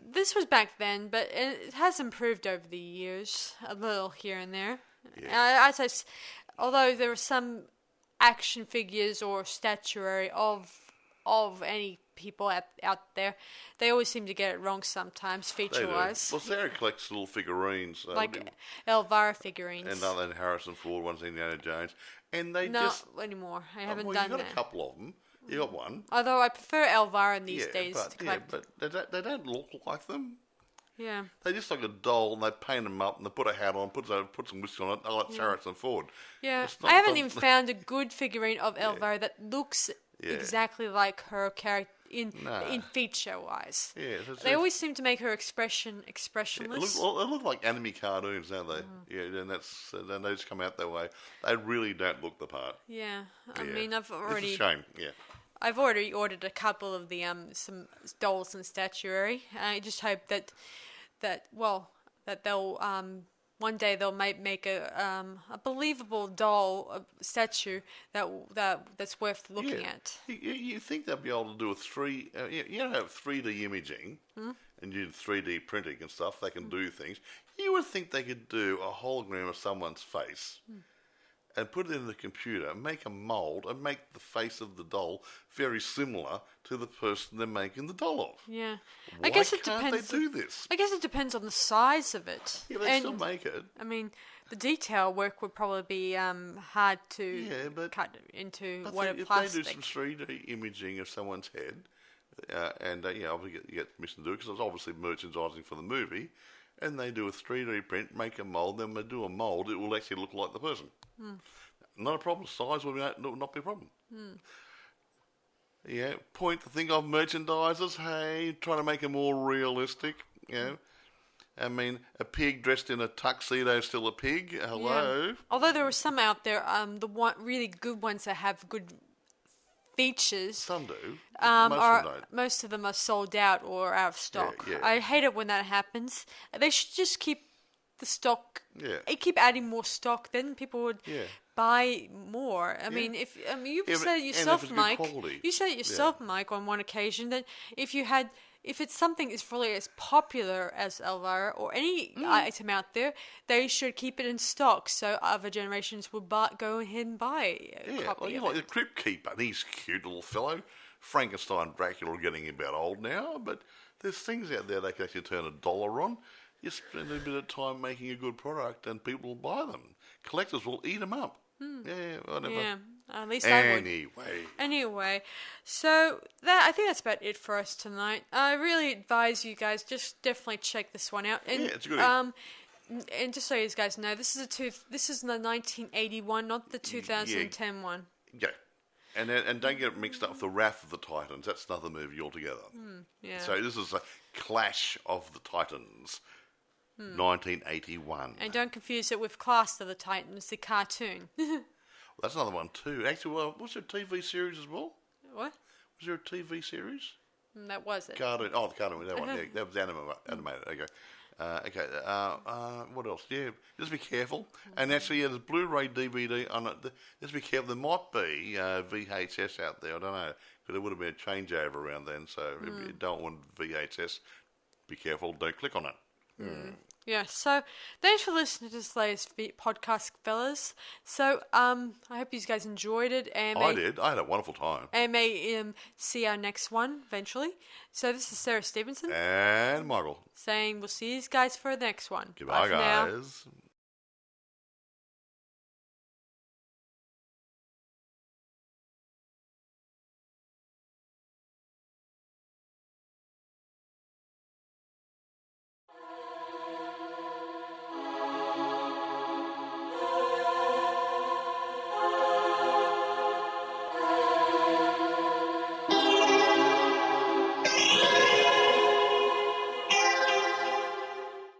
this was back then, but it has improved over the years, a little here and there. Yeah. Although there were some action figures or statuary of any people out there, they always seem to get it wrong sometimes, feature-wise. Well, Sarah collects little figurines. Like Elvira figurines. And other Harrison Ford ones, Indiana Jones. And they not anymore. I haven't done that. You got a couple of them. You got one. Although I prefer Elvira these days to collect. But they don't look like them. Yeah. They just like a doll, and they paint them up, and they put a hat on, put some whiskey on it. Oh, that's Harrison Ford. Yeah. I haven't even found a good figurine of Elvira that looks exactly like her character in feature wise. Yeah, they always seem to make her expressionless. They look like anime cartoons, don't they? Yeah, and then they just come out that way. They really don't look the part. Yeah, I mean, it's a shame. Yeah. I've already ordered a couple of the some dolls and statuary. I just hope that they'll one day they'll make a believable doll statue that's worth looking at. You think they'll be able to do a 3D imaging and you 3D printing and stuff. They can do things. You would think they could do a hologram of someone's face. And put it in the computer, make a mould, and make the face of the doll very similar to the person they're making the doll of. Yeah. Why can't they do this? I guess it depends on the size of it. Yeah, they still make it. I mean, the detail work would probably be hard to cut into what a plastic. If they do some 3D imaging of someone's head, and obviously you get permission to do it, because it's obviously merchandising for the movie, and they do a 3D print, make a mould, then they do a mould, it will actually look like the person. Not a problem. Size will not be a problem. Yeah, point to think of merchandisers. Hey, trying to make it more realistic. I mean, a pig dressed in a tuxedo is still a pig. Hello. Yeah. Although there are some out there, really good ones that have good features. Some do. Most of them are sold out or out of stock. Yeah. I hate it when that happens. They should just keep the stock. Yeah. Keep adding more stock, then people would buy more. I mean, you said it yourself, Mike. You said it yourself, Mike, on one occasion that if it's something as really as popular as Elvira or any item out there, they should keep it in stock so other generations will go ahead and buy a copy of it. Like the Crypt Keeper, and he's a cute little fellow. Frankenstein, Dracula are getting about old now, but there's things out there they can actually turn $1 on. You spend a bit of time making a good product and people will buy them. Collectors will eat them up. Yeah, whatever. Yeah, at least I would. Anyway, so I think that's about it for us tonight. I really advise you guys just definitely check this one out. And, it's good. And just so you guys know, this is the 1981, not the 2010 one. Yeah. And don't get it mixed up with the Wrath of the Titans. That's another movie altogether. Yeah. So this is a Clash of the Titans. 1981. And don't confuse it with Clash of the Titans, the cartoon. Well, that's another one too. Actually, was there a TV series as well? What? Was there a TV series? That was it. Cartoon. Oh, the cartoon. That one. Yeah, that was animated. Okay. What else? Yeah, just be careful. And actually, there's Blu-ray, DVD on it. Just be careful. There might be VHS out there. I don't know. But there would have been a changeover around then. So if you don't want VHS, be careful. Don't click on it. Yeah, so thanks for listening to this latest podcast, fellas. So I hope you guys enjoyed it. And I did. I had a wonderful time. And may see our next one eventually. So this is Sarah Stephenson. And Michael. Saying we'll see you guys for the next one. Goodbye, guys. Now.